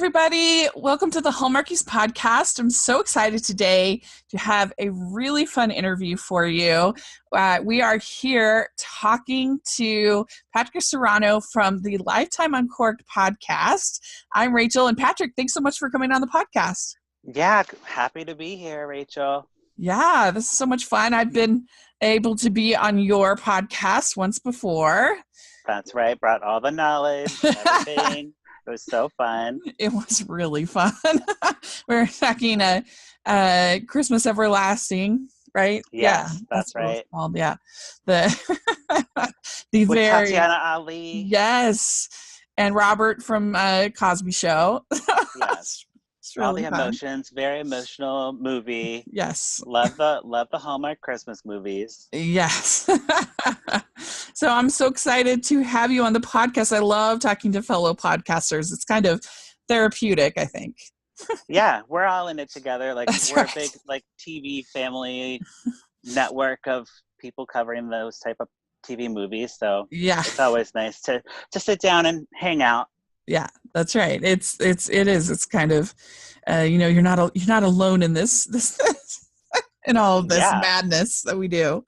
everybody. Welcome to the Hallmarkies podcast. I'm so excited today to have a really fun interview for you. We are here talking to Patrick Serrano from the Lifetime Uncorked podcast. I'm Rachel, and Patrick, thanks so much for coming on the podcast. Yeah, happy to be here, Rachel. Yeah, this is so much fun. I've been able to be on your podcast once before. That's right. Brought all the knowledge, everything. It was so fun. It was really fun. We were talking Christmas Everlasting, right? Yes, yeah, that's what right. it's called. Yeah, the With very Tatiana Ali. yes, and Robert from Cosby Show. Yes, it's really all the fun. emotions. Very emotional movie. Yes, Love the Hallmark Christmas movies. yes. So I'm so excited to have you on the podcast. I love talking to fellow podcasters. It's kind of therapeutic, I think. Yeah, we're all in it together. Like That's we're right. a big TV family network of people covering those type of TV movies. So Yeah, it's always nice to sit down and hang out. yeah, that's right. It is. It's kind of, you're not alone in this in all of this madness that we do.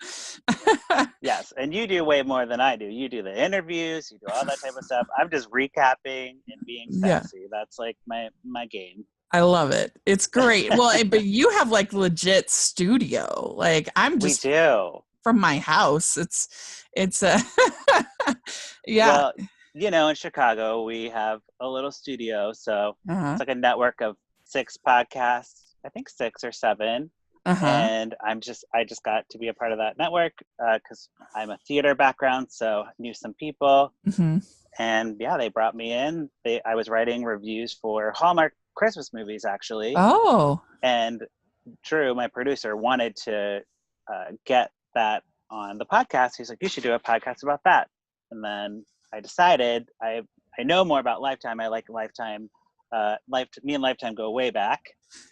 Yes, and you do way more than I do. You do the interviews, you do all that type of stuff. I'm just recapping and being sassy. Yeah. That's like my game. I love it. It's great. Well, but you have like legit studio. Like I'm just we do from my house. It's yeah. Well, in Chicago we have a little studio, so it's like a network of 6 podcasts. I think 6 or 7. And I just got to be a part of that network because I'm a theater background, so I knew some people. And yeah, they brought me in. I was writing reviews for Hallmark Christmas movies, actually. Oh. And Drew, my producer, wanted to get that on the podcast. He's like, you should do a podcast about that. And then I decided I know more about Lifetime. I like Lifetime. Me and Lifetime go way back.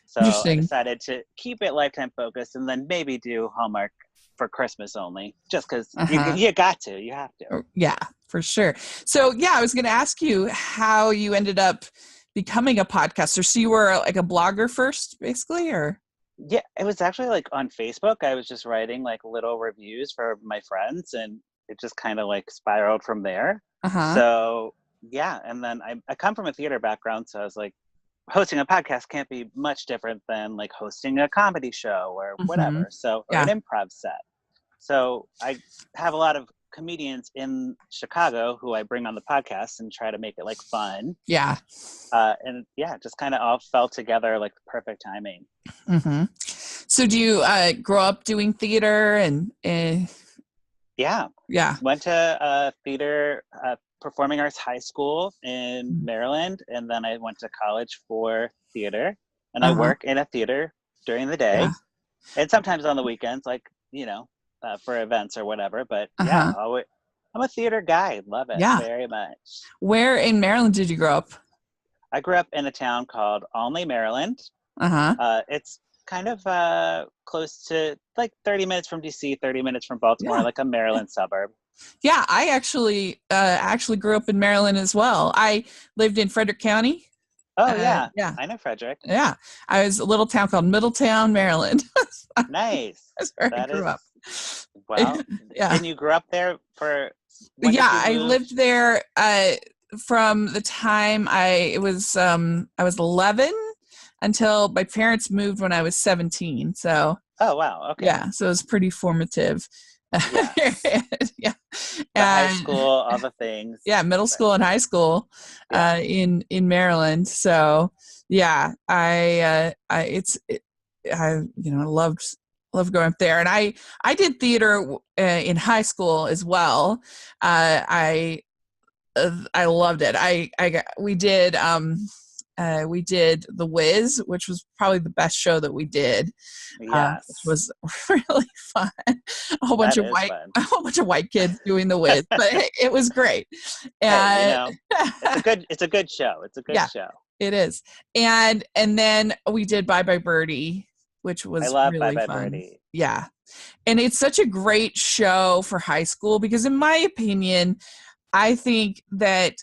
So I decided to keep it Lifetime focused and then maybe do Hallmark for Christmas only, just because you have to. Yeah, for sure. So yeah, I was going to ask you how you ended up becoming a podcaster. So you were like a blogger first, basically, or? Yeah, it was actually like on Facebook. I was just writing like little reviews for my friends, and it just kind of like spiraled from there. So yeah, and then I come from a theater background, so I was like, hosting a podcast can't be much different than like hosting a comedy show or whatever. So or an improv set. So I have a lot of comedians in Chicago who I bring on the podcast and try to make it like fun. Yeah. And yeah, just kind of all fell together like the perfect timing. So do you grow up doing theater and? Yeah. Went to theater. Performing Arts High School in Maryland, and then I went to college for theater, and I work in a theater during the day, and sometimes on the weekends, like for events or whatever. But I'm a theater guy. Love it very much. Where in Maryland did you grow up? I grew up in a town called Olney, Maryland. It's kind of close to like 30 minutes from DC, 30 minutes from Baltimore, like a Maryland suburb. Yeah, I actually grew up in Maryland as well. I lived in Frederick County. Oh, yeah. I know Frederick. Yeah. I was a little town called Middletown, Maryland. Nice. That's where I grew up. Well, and you grew up there for... I lived there from the time I was 11 until my parents moved when I was 17. So... Oh, wow. Okay. Yeah, so it was pretty formative. Yeah. High school, all the things. Yeah, middle school and high school in Maryland. So yeah, I loved going up there, and I did theater in high school as well. I loved it. We did The Wiz, which was probably the best show that we did. Yes. Which was really fun. A whole bunch of white kids doing The Wiz, but it was great. And it's a good show. It's a good show. It is. And then we did Bye Birdie, which was really Bye fun. Birdie. Yeah. And it's such a great show for high school because in my opinion, I think that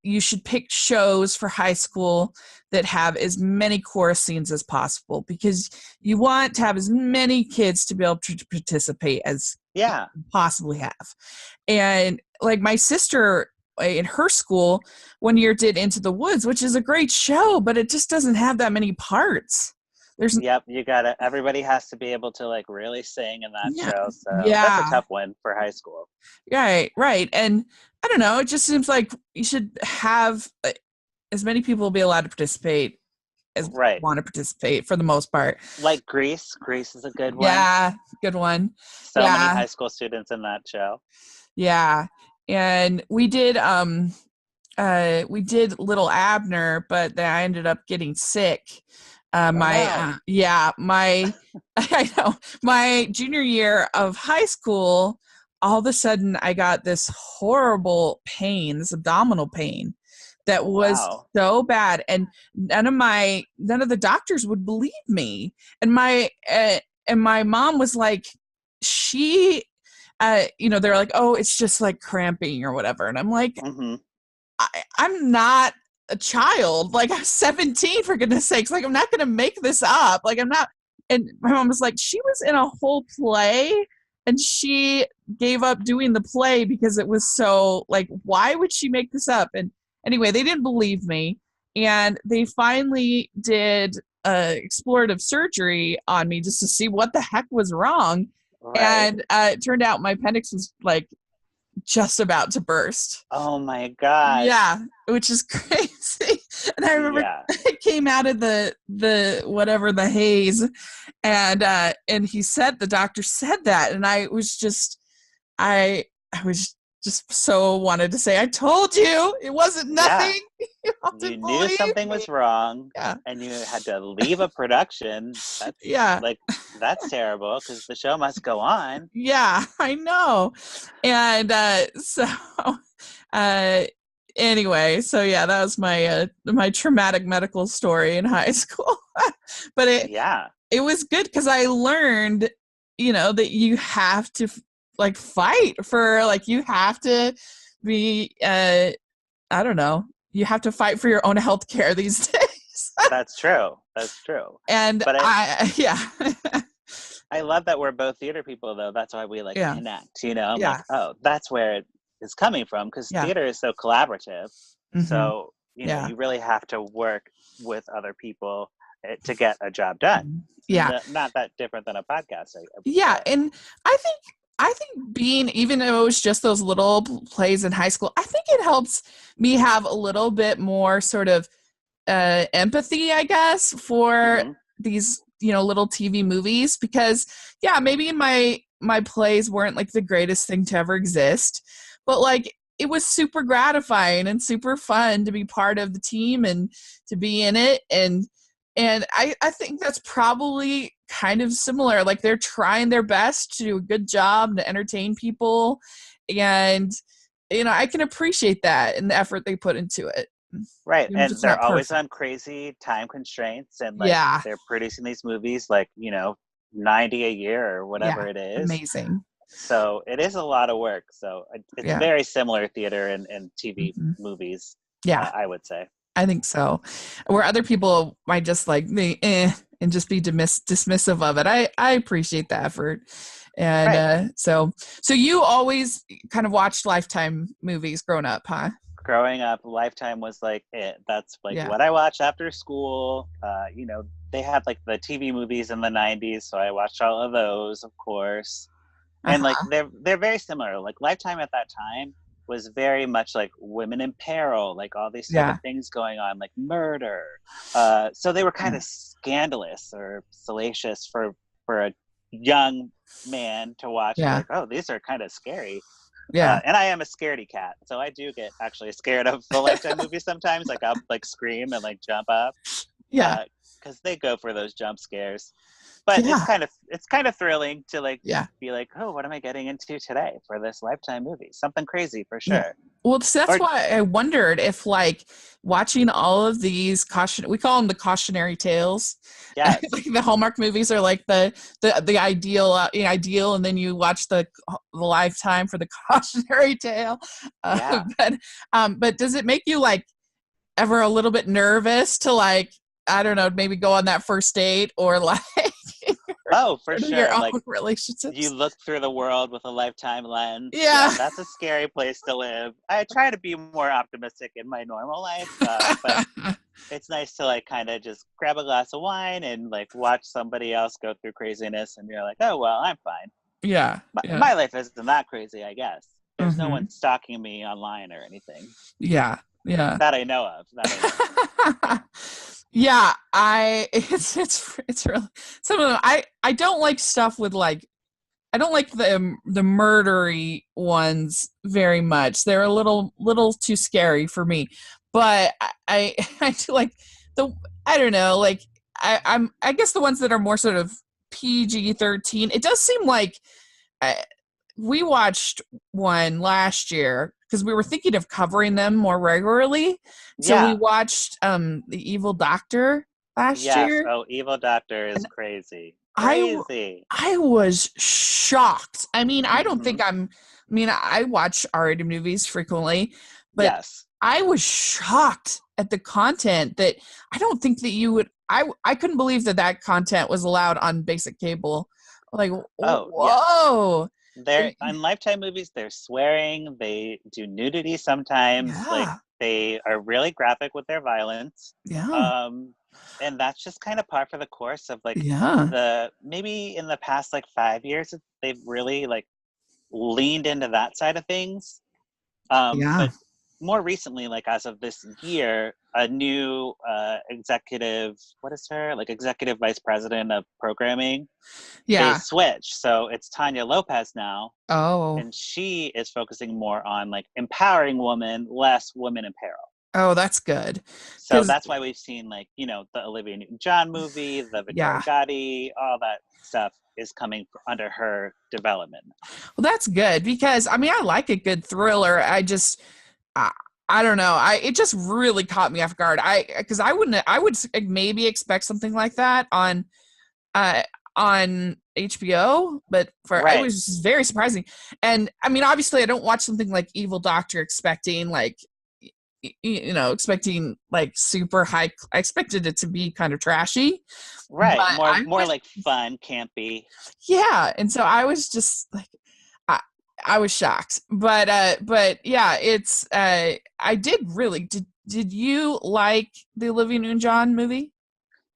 you should pick shows for high school that have as many chorus scenes as possible, because you want to have as many kids to be able to participate as you possibly have. And like my sister in her school one year did Into the Woods, which is a great show, but it just doesn't have that many parts. Everybody has to be able to like really sing in that show. So yeah, that's a tough one for high school. Right. And I don't know, it just seems like you should have as many people be allowed to participate as want to participate for the most part. Like Grease is a good one. Yeah, good one. So many high school students in that show. Yeah. And we did Little Abner, but then I ended up getting sick. I know, my junior year of high school, all of a sudden I got this horrible pain, this abdominal pain that was so bad, and none of the doctors would believe me. And my mom was like, they're like, oh, it's just like cramping or whatever. And I'm like, I'm not a child. Like, I'm 17, for goodness sakes. Like, I'm not going to make this up. Like, I'm not. And my mom was like, she was in a whole play and she gave up doing the play because it was so, like, why would she make this up? And anyway, they didn't believe me. And they finally did explorative surgery on me just to see what the heck was wrong. Right. And it turned out my appendix was like just about to burst. Oh my God. Yeah, which is crazy. And I remember it came out of the haze, and the doctor said that, and I was just so wanted to say, I told you it wasn't nothing. You knew something was wrong, and you had to leave a production. That's terrible, because the show must go on. Yeah, I know. And anyway, so yeah, that was my traumatic medical story in high school. But it was good because I learned, that you have to like fight for, like, you have to be I don't know, you have to fight for your own health care these days. That's true. And I love that we're both theater people, though. That's why we connect, I'm like, oh, that's where it is coming from, because theater is so collaborative. So you really have to work with other people to get a job done. Not that different than a podcast. And I think being, even though it was just those little plays in high school, I think it helps me have a little bit more sort of empathy, I guess, for these, little TV movies, because maybe my plays weren't like the greatest thing to ever exist, but like it was super gratifying and super fun to be part of the team and to be in it. And I think that's probably kind of similar. Like, they're trying their best to do a good job to entertain people. And, I can appreciate that and the effort they put into it. Right. And they're always on crazy time constraints. And they're producing these movies 90 a year or whatever it is. Amazing. So it is a lot of work. So it's very similar theater and TV movies. I would say. I think so. Where other people might just like and just be dismissive of it. I appreciate the effort. And so you always kind of watched Lifetime movies growing up, huh? Growing up, Lifetime was like it. That's what I watched after school. They had like the TV movies in the 90s, so I watched all of those, of course. And like they're very similar. Like Lifetime at that time was very much like women in peril, like all these type of things going on, like murder. So they were kind of scandalous or salacious for a young man to watch. Like, oh, these are kind of scary. And I am a scaredy cat, so I do get actually scared of the Lifetime movies sometimes. Like, I'll like scream and like jump up. Because they go for those jump scares. But Yeah. it's kind of thrilling to like Yeah. be like, oh, what am I getting into today for this Lifetime movie? Something crazy for Yeah. sure. Well, so that's Or why I wondered if, like, watching all of these we call them the cautionary tales. yes, Like the Hallmark movies are like the ideal, and then you watch the Lifetime for the cautionary tale. yeah. But does it make you like ever a little bit nervous to, like, I don't know, maybe go on that first date, or like Oh, for your sure. own Like you relationships? look through the world with a Lifetime lens. Yeah. Yeah, that's a scary place to live. I try to be more optimistic in my normal life, but it's nice to like kind of just grab a glass of wine and like watch somebody else go through craziness, and you're like, oh well, I'm fine. Yeah. Yeah. My life isn't that crazy, I guess. There's no one Hmm. stalking me online or anything Yeah. Yeah. that I know of. That I know of. Yeah, it's really some of them. I don't like stuff with, like, I don't like the murdery ones very much. They're a little too scary for me. But I do like the, I don't know, like, I guess the ones that are more sort of PG-13. It does seem like I, we watched one last year because we were thinking of covering them more regularly. So we Yeah. watched The Evil Doctor last Yes. year. Oh, Evil Doctor is And crazy. I Crazy. I was shocked. I mean, I don't Hmm. think I watch R-rated movies frequently, but Yes. I was shocked at the content that I don't think that you would I couldn't believe that content was allowed on basic cable. Like, Oh, yeah. whoa. They're on Lifetime movies, they're swearing, they do nudity sometimes, like Yeah. they are really graphic with their violence. Yeah. Um, and that's just kind of par for the course of like Yeah. the maybe in the past like 5 years they've really like leaned into that side of things. Yeah. But more recently, like as of this year, a new executive, what is her? Like executive vice president of programming, they Yeah. switch. So it's Tanya Lopez now, Oh. and she is focusing more on like empowering women, less women in peril. Oh, that's good. So Cuz that's why we've seen like, the Olivia Newton-John movie, the Victoria yeah. Gotti, all that stuff is coming under her development. Well, that's good because I mean, I like a good thriller. I, I don't know. It just really caught me off guard. Because I would maybe expect something like that uh on HBO, but it Right. was very surprising. And I mean, obviously, I don't watch something like Evil Doctor expecting like expecting like super high. I expected it to be kind of trashy, Right. but More like fun, campy. yeah. And so I was just like, I, I was shocked, but yeah, it's I did really did you like the Olivia Newton-John movie?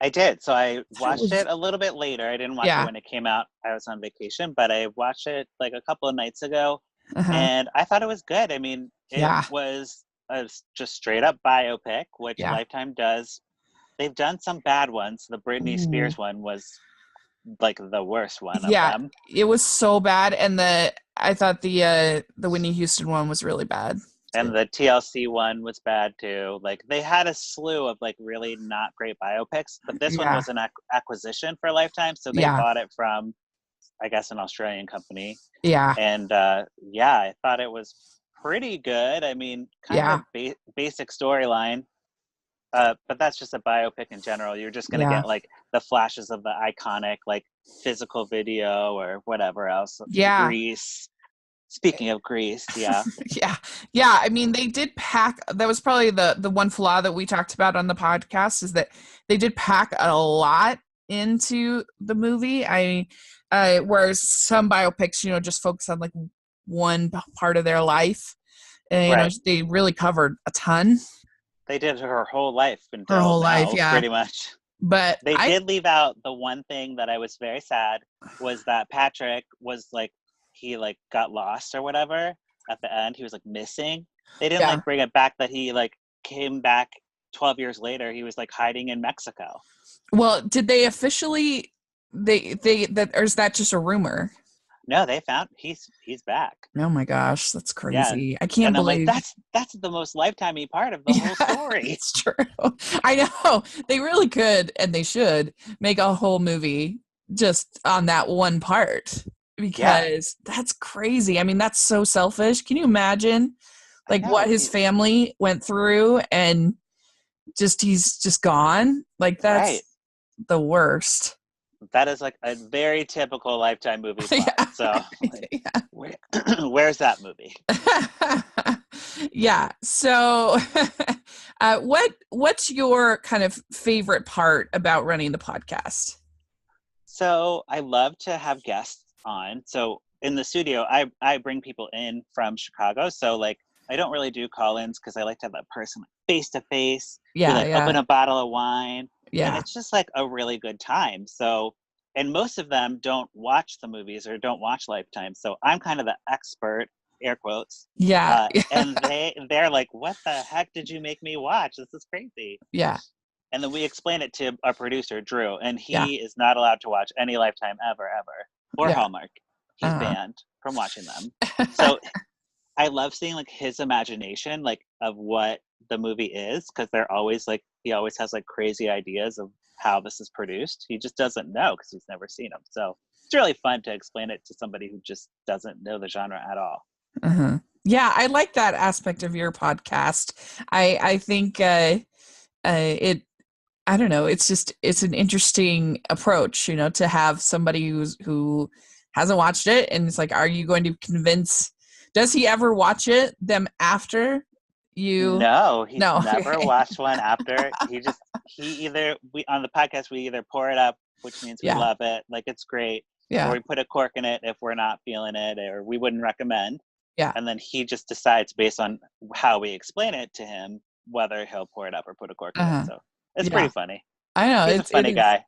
I did. So I That watched was it a little bit later. I didn't watch it yeah. when it came out. I was on vacation, but I watched it like a couple of nights ago, Uh-huh. and I thought it was good. I mean, it Yeah. was just straight up biopic, which Yeah. Lifetime does. They've done some bad ones. The Britney Ooh. Spears one was like the worst one of Yeah, them. it was so bad, and I thought the Whitney Houston one was really bad too. And the TLC one was bad too. Like they had a slew of like really not great biopics, but this one Yeah. was an acquisition for Lifetime, so they Yeah. bought it from, I guess, an Australian company. Yeah. And yeah, I thought it was pretty good. I mean, kind of Yeah. a basic storyline, but that's just a biopic in general. You're just gonna Yeah. get like the flashes of the iconic like physical video or whatever else. Yeah. Grease. Speaking of Grease, yeah. Yeah. Yeah. I mean, they did pack. That was probably the one flaw that we talked about on the podcast, is that they did pack a lot into the movie. Whereas some biopics, just focus on like one part of their life, and Right. they really covered a ton. They did her whole life Her until whole life, now, yeah. pretty much. But They did leave out the one thing that I was very sad was that Patrick was like, he like got lost or whatever at the end. He was like missing. They didn't yeah. like bring it back that he like came back 12 years later. He was like hiding in Mexico. Well, did they officially that, or is that just a rumor? No, they found he's back. Oh my gosh, that's Yeah. crazy. I can't And I'm believe like, that's the most Lifetime-y part of the whole story. It's true. I know. They really could, and they should make a whole movie just on that one part, because that's crazy. I mean, that's so selfish. Can you imagine like what his family went through, and he's just gone? Like, that's the worst. That is like a very typical Lifetime movie plot. So where's that movie? Yeah. So what's your kind of favorite part about running the podcast? So I love to have guests on. So in the studio, I bring people in from Chicago. So like, I don't really do call-ins because I like to have that person face to face. Yeah. We open a bottle of wine. Yeah. And it's just like a really good time. So, and most of them don't watch the movies or don't watch Lifetime. So I'm kind of the expert, air quotes. Yeah. And they're like, what the heck did you make me watch? This is crazy. Yeah. And then we explain it to our producer, Drew, and he is not allowed to watch any Lifetime ever, or Hallmark. He's banned from watching them. So I love seeing like his imagination, like of what the movie is, because they're always like, he always has like crazy ideas of how this is produced. He just doesn't know because he's never seen them. So it's really fun to explain it to somebody who just doesn't know the genre at all. Yeah, I like that aspect of your podcast. I think it, I don't know, it's an interesting approach, to have somebody who hasn't watched it, and it's like, are you going to convince? Does he ever watch them after you? No, he's never watched one after. We on the podcast, we either pour it up, which means we love it, like it's great, or we put a cork in it if we're not feeling it, or we wouldn't recommend. And then he just decides bases on how we explain it to him whether he'll pour it up or put a cork in it. So it's pretty funny. I know, he's a funny guy.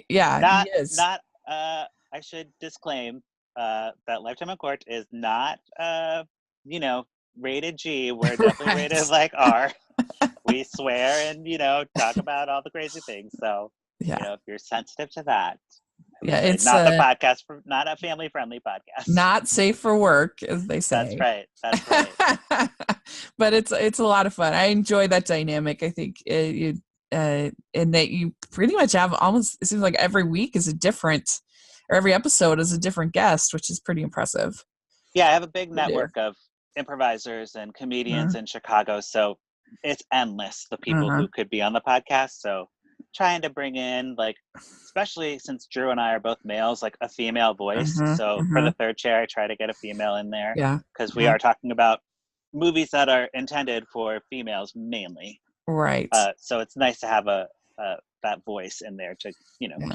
Yeah, he is. I should disclaim that Lifetime Uncorked is not rated G. We're definitely rated like R. We swear and talk about all the crazy things. So if you're sensitive to that, it's not the podcast not a family friendly podcast. Not safe for work, as they say. That's right. But it's a lot of fun. I enjoy that dynamic. I think and that you pretty much have almost, it seems like every week is a different, or every episode is a different guest, which is pretty impressive. Yeah, I have a big network of improvisers and comedians in Chicago, so it's endless, the people who could be on the podcast. So trying to bring in, like, especially since Drew and I are both males, like a female voice. So for the third chair, I try to get a female in there, because we are talking about movies that are intended for females mainly. Right. So it's nice to have that voice in there to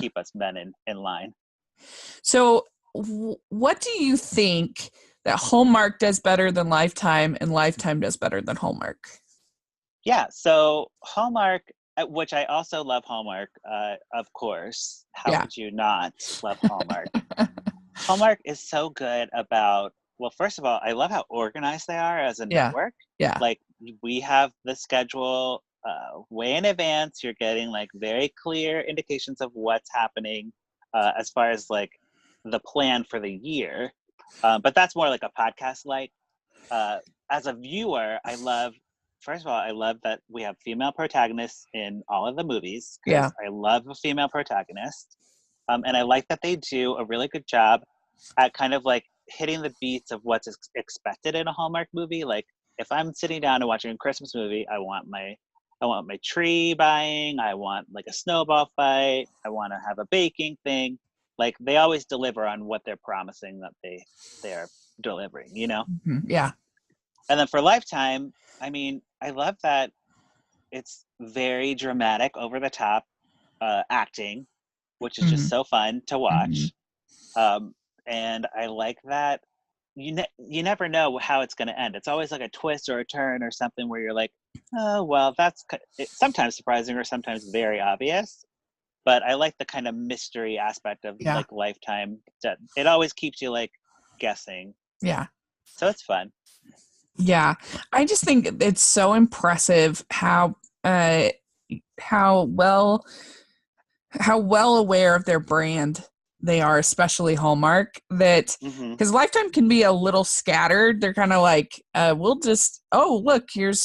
keep us men in line. So what do you think that Hallmark does better than Lifetime, and Lifetime does better than Hallmark? Yeah, so Hallmark, which I also love Hallmark, of course. How could you not love Hallmark? Hallmark is so good about, well, first of all, I love how organized they are as a network. Yeah. Like, we have the schedule way in advance. You're getting like very clear indications of what's happening as far as like the plan for the year. But that's more like a podcast. Like, as a viewer, first of all, I love that we have female protagonists in all of the movies. I love a female protagonist. And I like that they do a really good job at kind of like hitting the beats of what's expected in a Hallmark movie. Like, if I'm sitting down and watching a Christmas movie, I want my tree buying, I want like a snowball fight, I want to have a baking thing. Like, they always deliver on what they're promising that they are delivering, Yeah. And then for Lifetime, I mean, I love that it's very dramatic, over the top acting, which is just so fun to watch. And I like that you never know how it's going to end. It's always like a twist or a turn or something where you're like, oh, well, it's sometimes surprising or sometimes very obvious. But I like the kind of mystery aspect of like Lifetime. It always keeps you like guessing. Yeah. So it's fun. Yeah. I just think it's so impressive how well aware of their brand they are, especially Hallmark, that because Lifetime can be a little scattered. They're kind of like, we'll just, look, the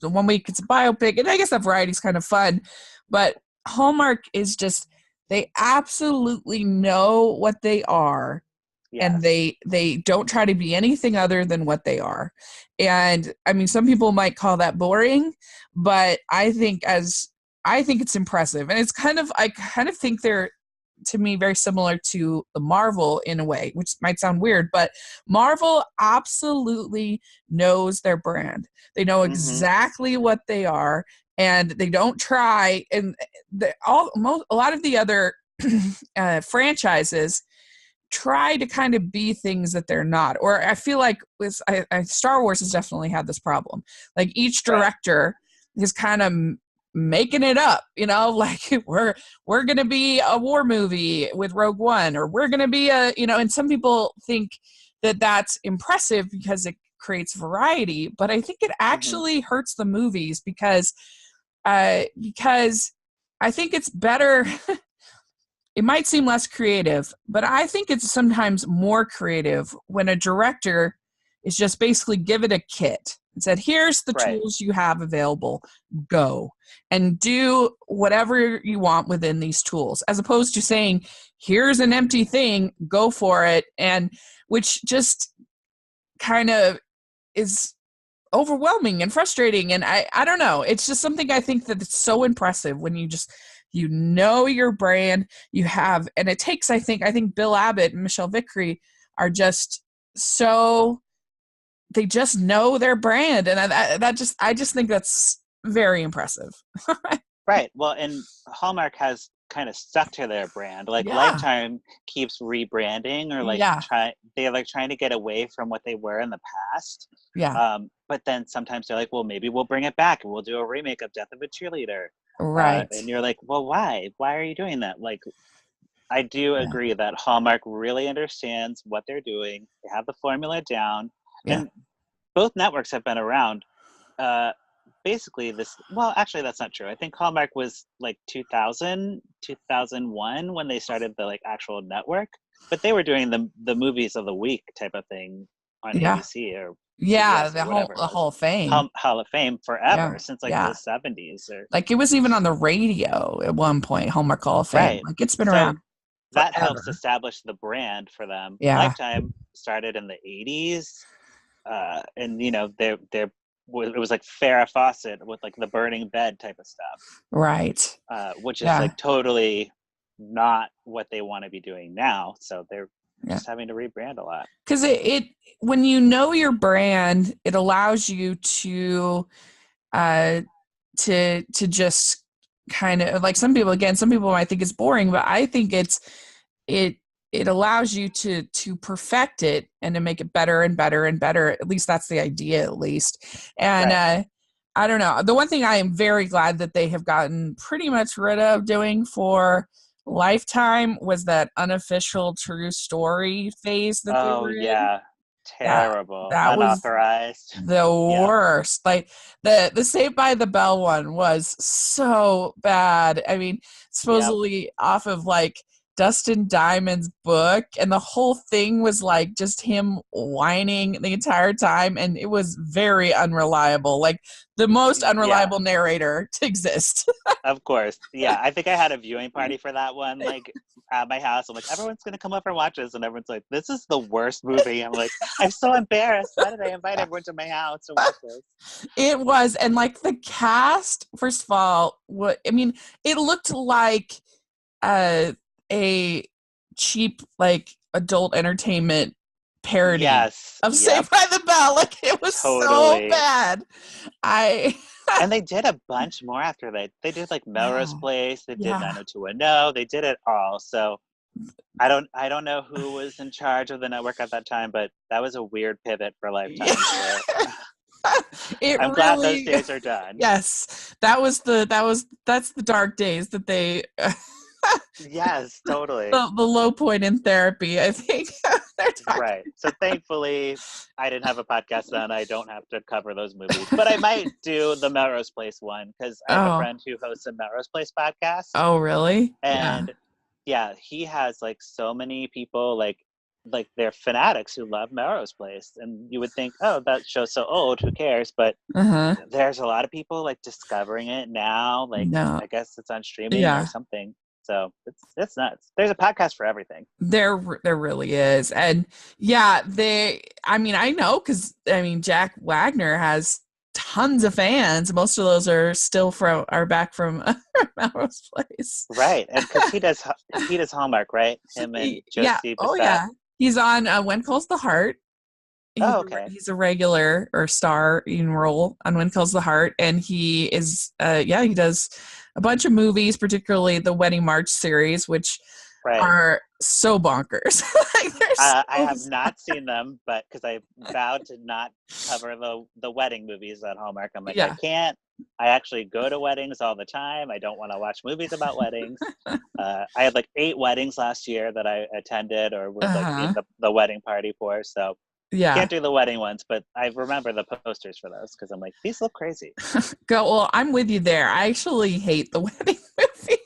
1 week it's a biopic, and I guess that variety is kind of fun, but Hallmark is just, They absolutely know what they are. Yes. And they don't try to be anything other than what they are. And I mean, some people might call that boring, but I think it's impressive. And I kind of think they're, to me, very similar to the Marvel in a way, which might sound weird, but Marvel absolutely knows their brand. They know exactly what they are, and they don't try. And a lot of the other franchises try to kind of be things that they're not. Or I feel like Star Wars has definitely had this problem. Like each director is kind of making it up, like we're going to be a war movie with Rogue One, or we're going to be and some people think that that's impressive because it creates variety, but I think it actually hurts the movies because I think it's better. It might seem less creative, but I think it's sometimes more creative when a director is just basically give it a kit and said, here's the tools you have available, go and do whatever you want within these tools, as opposed to saying, here's an empty thing, go for it. And which just kind of is overwhelming and frustrating. And I don't know. It's just something I think that it's so impressive when you know your brand, you have, and it takes, I think Bill Abbott and Michelle Vickery are just they just know their brand. And I just think that's very impressive. Right. Well, and Hallmark has kind of stuck to their brand. Like Lifetime keeps rebranding or trying to get away from what they were in the past. Yeah. But then sometimes they're like, well, maybe we'll bring it back and we'll do a remake of Death of a Cheerleader. Right. And you're like, well, why? Why are you doing that? Like, I do agree that Hallmark really understands what they're doing. They have the formula down. Yeah. And both networks have been around. Basically actually that's not true. I think Hallmark was like 2000, 2001 when they started the like actual network, but they were doing the movies of the week type of thing on ABC or CBS the or Hall of Fame. Hall of Fame forever since like the 70s or like it was even on the radio at one point, Hallmark Hall of Fame. Right. Like it's been around. That helps establish the brand for them. Yeah. Lifetime started in the 80s. And it was like Farrah Fawcett with like the burning bed type of stuff. Right. Which is like totally not what they want to be doing now. So they're just having to rebrand a lot. Because it when you know your brand, it allows you to just kind of like some people might think it's boring, but I think it allows you to perfect it and to make it better and better and better. At least that's the idea, at least. And I don't know. The one thing I am very glad that they have gotten pretty much rid of doing for Lifetime was that unofficial true story phase that they were in. Yeah. Terrible. That unauthorized. Was the worst. Like the Saved by the Bell one was so bad. I mean, supposedly off of like Dustin Diamond's book, and the whole thing was like just him whining the entire time, and it was very unreliable, like the most unreliable narrator to exist. Of course. Yeah, I think I had a viewing party for that one, like at my house. I'm like, everyone's gonna come over and watch this, and everyone's like, this is the worst movie. I'm like, I'm so embarrassed. Why did I invite everyone to my house to watch this? It was, and like the cast, first of all, it looked like a cheap like adult entertainment parody of Saved by the Bell. Like it was so bad. And they did a bunch more after that. They did like Melrose Place. They did 90210. They did it all. So I don't know who was in charge of the network at that time, but that was a weird pivot for Lifetime. I'm glad those days are done. Yes, that's the dark days that they. Yes, totally. The low point in therapy, I think. Right. So thankfully, I didn't have a podcast then. I don't have to cover those movies. But I might do the Melrose Place one because I have a friend who hosts a Melrose Place podcast. Oh, really? And he has like so many people like they're fanatics who love Melrose Place. And you would think, oh, that show's so old, who cares? But there's a lot of people like discovering it now. Like I guess it's on streaming or something. So it's nuts. There's a podcast for everything. There really is. And yeah, I know, because Jack Wagner has tons of fans. Most of those are back from Melrose Place. Right. And because he does Hallmark, right? Him and Josie Bissett. Yeah. He's on When Calls the Heart. Okay. He's a regular or star in role on When Calls the Heart, and he is he does a bunch of movies, particularly the Wedding March series, which are so bonkers. I have not seen them, but because I vowed to not cover the wedding movies on Hallmark. I'm like, I can't. I actually go to weddings all the time. I don't want to watch movies about weddings. I had like 8 weddings last year that I attended or was like in the wedding party for. So can't do the wedding ones, but I remember the posters for those because I'm like, these look crazy. Well, I'm with you there. I actually hate the wedding movies.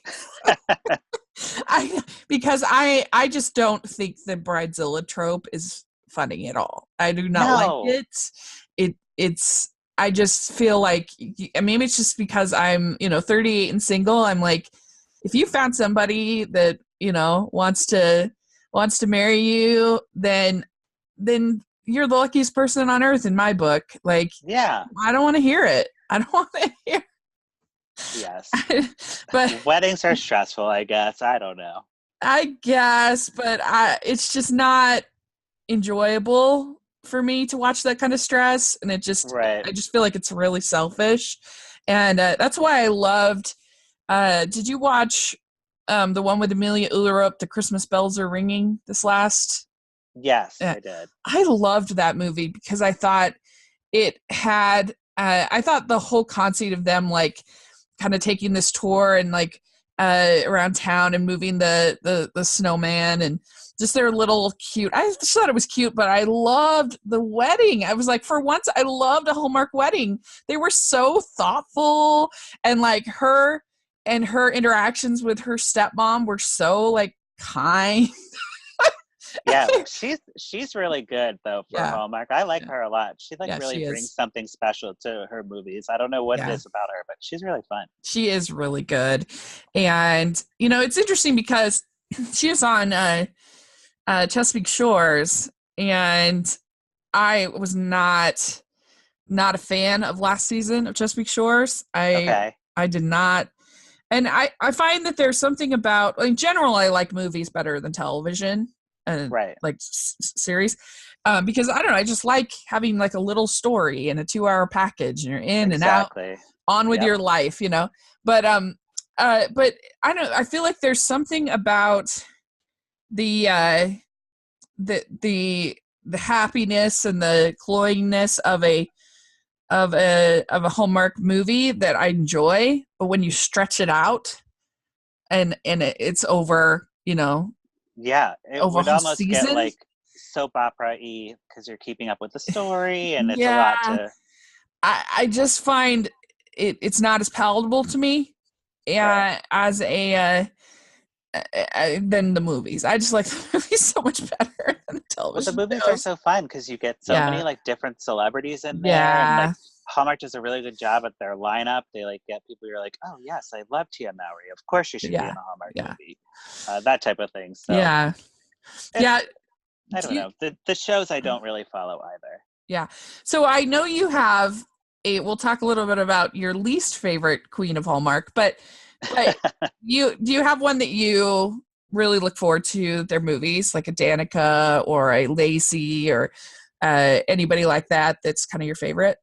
Because I just don't think the bridezilla trope is funny at all. I do not like it. It's I just feel like, maybe it's just because I'm 38 and single. I'm like, if you found somebody that wants to marry you, then you're the luckiest person on earth in my book. Like, I don't want to hear it. I don't want to hear. Yes. But weddings are stressful, I guess. I don't know. I guess, but it's just not enjoyable for me to watch that kind of stress. And I just feel like it's really selfish. And that's why I loved, did you watch the one with Amelia Ullerup, The Christmas Bells Are Ringing, this last? Yes, I did. I loved that movie because I thought it had, I thought the whole concept of them like kind of taking this tour and like around town and moving the snowman and just their little cute, I just thought it was cute, but I loved the wedding. I was like, for once, I loved a Hallmark wedding. They were so thoughtful, and like her interactions with her stepmom were so like kind. Yeah, she's really good though for Hallmark. I like her a lot. She really brings something special to her movies. I don't know what it is about her, but she's really fun. She is really good. And it's interesting because she was on Chesapeake Shores, and I was not a fan of last season of Chesapeake Shores. I did not. And I find that there's something about, in general, I like movies better than television. Like series, because I don't know, I just like having like a little story in a 2-hour package, and you're in and out, on with your life, But I don't. I feel like there's something about the happiness and the cloyingness of a Hallmark movie that I enjoy, but when you stretch it out, and it's over, Yeah, it would almost get like soap opera-y because you're keeping up with the story, and it's a lot to. I just find it's not as palatable to me as than the movies. I just like the movies so much better than the television. Well, the movies are so fun because you get so many like different celebrities in there, and like Hallmark does a really good job at their lineup. They like get people you're like, oh yes, I love Tia Mowry. Of course she should be in a Hallmark movie. That type of thing. So I don't know. The shows I don't really follow either. Yeah. So I know you have we'll talk a little bit about your least favorite Queen of Hallmark, but do you have one that you really look forward to their movies, like a Danica or a Lacey or anybody like that that's kind of your favorite?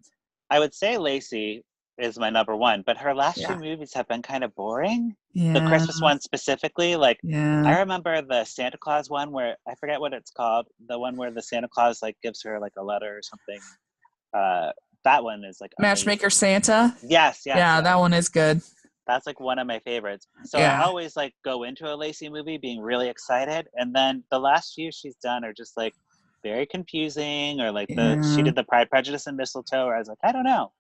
I would say Lacey is my number one, but her last few movies have been kind of boring. The Christmas one specifically, like I remember the Santa Claus one where I forget what it's called, the one where the Santa Claus like gives her like a letter or something. That one is like Matchmaker Santa. Yes. That one is good. That's like one of my favorites. So I always like go into a Lacey movie being really excited, and then the last few she's done are just like very confusing, or like she did the Pride, Prejudice, and Mistletoe, where I was like, I don't know.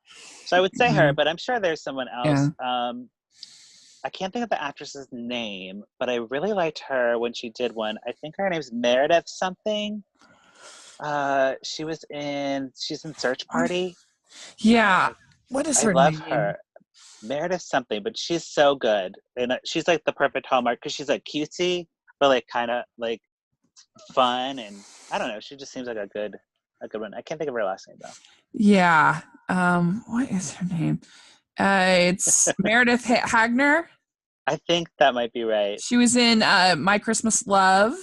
So I would say her, but I'm sure there's someone else. I can't think of the actress's name, but I really liked her when she did one. I think her name's Meredith something. She's in Search Party. Yeah. What is her name? I love her. Meredith something, but she's so good. And she's like the perfect Hallmark because she's like cutesy, but like kind of like fun. And I don't know. She just seems like a good one. I can't think of her last name though. Yeah. What is her name? It's Meredith Hagner. I think that might be right. She was in My Christmas Love.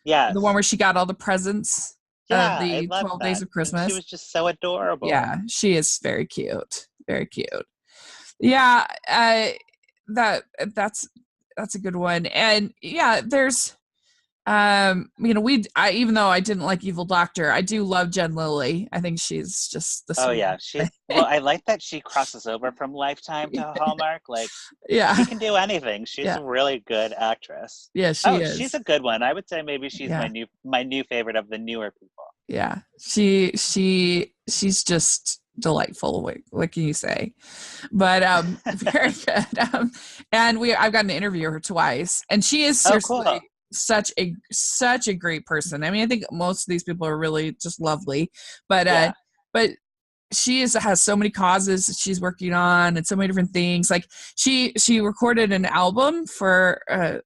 Yeah. The one where she got all the presents. Yeah, The I love 12 that. Days of Christmas. And she was just so adorable. Yeah, she is very cute. Very cute. Yeah, that's a good one. And yeah, there's even though I didn't like Evil Doctor, I do love Jen Lilly. I think she's just the Oh yeah, I like that she crosses over from Lifetime to Hallmark. Like, yeah, she can do anything. She's a really good actress. Yeah, she is. She's a good one. I would say maybe she's my new favorite of the newer people. Yeah, she's just delightful. What can you say? But very good. And I've gotten to interview her twice, and she is seriously such a great person. I mean, I think most of these people are really just lovely, but she has so many causes that she's working on and so many different things. Like she recorded an album for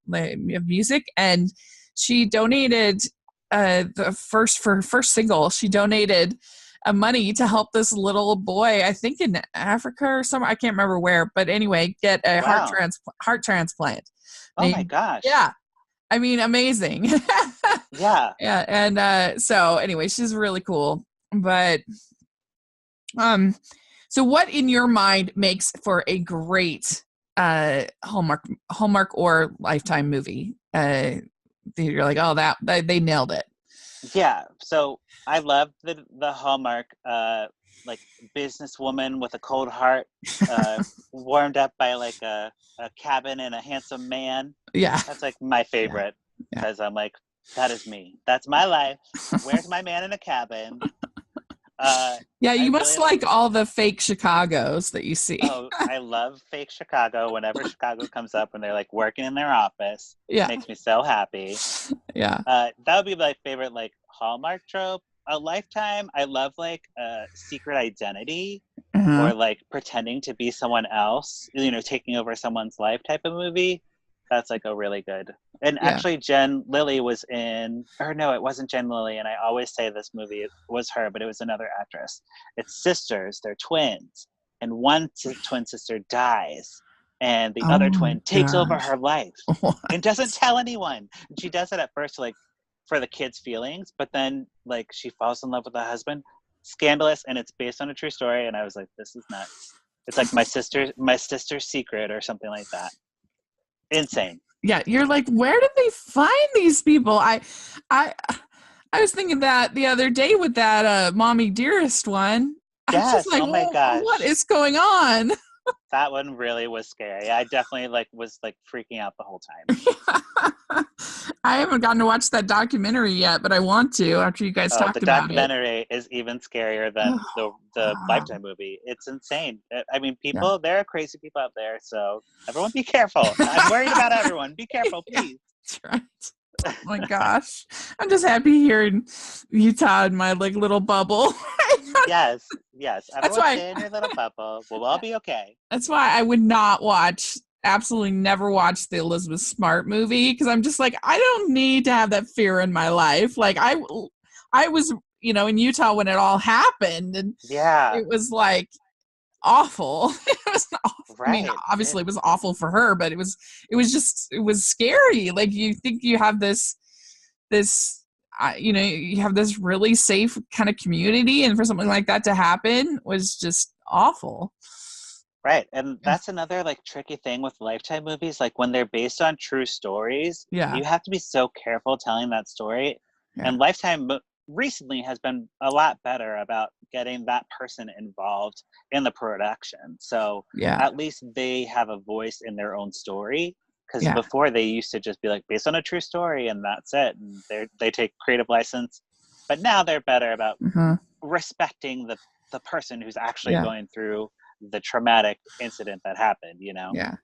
music, and she donated her first single. She donated money to help this little boy, I think in Africa or somewhere, I can't remember where, but anyway, get a heart transplant. Oh my gosh. Yeah. I mean, amazing. Yeah. Yeah. And so anyway, she's really cool. But so what in your mind makes for a great Hallmark or Lifetime movie? You're like, oh, that they nailed it. Yeah. So I love the Hallmark like businesswoman with a cold heart, warmed up by like a cabin and a handsome man. Yeah. That's like my favorite because I'm like, that is me. That's my life. Where's my man in a cabin? You must really like all the fake Chicagos that you see. Oh, I love fake Chicago. Whenever Chicago comes up and they're like working in their office, it makes me so happy. Yeah. That would be my favorite like Hallmark trope. A Lifetime, I love like secret identity or like pretending to be someone else, taking over someone's life type of movie. That's like a really good. And actually Jen Lilly was in, or no, it wasn't Jen Lilly. And I always say this movie was her, but it was another actress. It's sisters, they're twins. And one twin sister dies. And the other twin takes over her life and doesn't tell anyone. And she does it at first like for the kids' feelings, but then like she falls in love with the husband. Scandalous, and it's based on a true story. And I was like, this is nuts. It's like my sister's secret or something like that. Insane. Yeah, you're like, where did they find these people? I was thinking that the other day with that Mommy Dearest one. Yes. I was just like, oh my gosh, what is going on? That one really was scary. I definitely was freaking out the whole time. I haven't gotten to watch that documentary yet, but I want to after you guys talked about it. The documentary is even scarier than the Lifetime movie. It's insane. I mean, there are crazy people out there, so everyone be careful. I'm worried about everyone. Be careful, please. That's right. Oh my gosh. I'm just happy here in Utah in my little bubble. Yes. Everyone stay in your little bubble. We'll all be okay. That's why I would not absolutely never watch the Elizabeth Smart movie, because I'm just like, I don't need to have that fear in my life. Like I was, in Utah when it all happened, and it was like awful. It was awful. Right. I mean, obviously it was awful for her, but it was scary. Like you think you have this you have this really safe kind of community, and for something like that to happen was just awful. Right. And that's another tricky thing with Lifetime movies. Like when they're based on true stories, you have to be so careful telling that story. Yeah. And Lifetime recently has been a lot better about getting that person involved in the production. So at least they have a voice in their own story. Because before they used to just be based on a true story and that's it. And they take creative license. But now they're better about respecting the person who's actually going through the traumatic incident that happened, Yeah.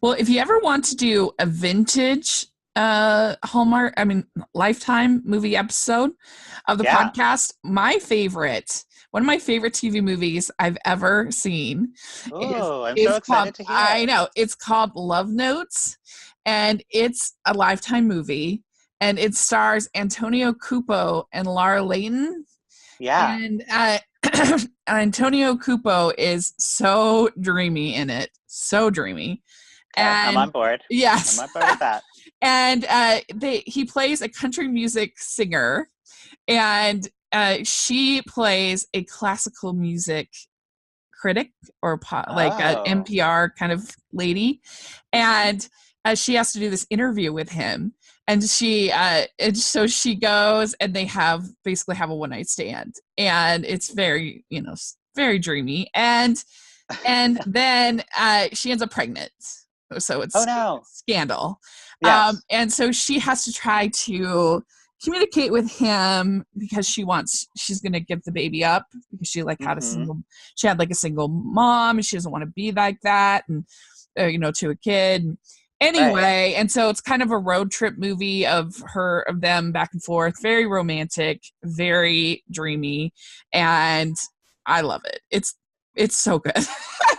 Well, if you ever want to do a vintage Lifetime movie episode of the podcast, my favorite, one of my favorite TV movies I've ever seen. Oh, I'm so excited to hear I it. know. It's called Love Notes, and it's a Lifetime movie, and it stars Antonio Cupo and Lara Layton. Yeah. And Antonio Cupo is so dreamy in it. So dreamy. Okay, And I'm on board. yes. I'm on board with that. And he plays a country music singer, and she plays a classical music critic or like an NPR kind of lady. And she has to do this interview with him. And so she goes, and they basically have a one night stand, and it's very, very dreamy. And then she ends up pregnant. So it's scandal. Yes. And so she has to try to communicate with him because she's going to give the baby up because she had a single mom, and she doesn't want to be like that. And, to a kid. Anyway, right. And so it's kind of a road trip movie of them back and forth. Very romantic, very dreamy, and I love it. It's so good.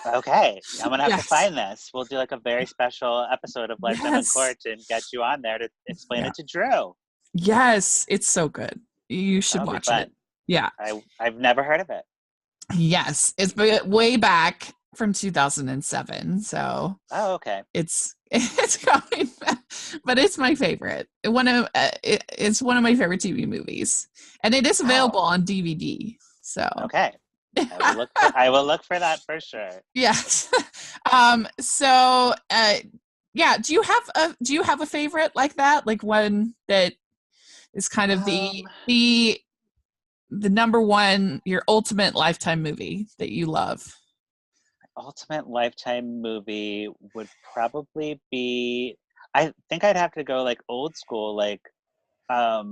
Okay, I'm gonna have to find this. We'll do like a very special episode of Lifetime Uncorked and get you on there to explain it to Drew. Yes, it's so good. You should watch it. Yeah, I've never heard of it. Yes, it's way back from 2007. So okay, it's coming back, but it's my favorite. It's one of my favorite TV movies, and it is available on DVD. So okay. I will look for that for sure. Yes. So do you have a favorite like that? Like one that is kind of the number one, your ultimate Lifetime movie that you love? Ultimate Lifetime movie would probably be, I think I'd have to go like old school, like I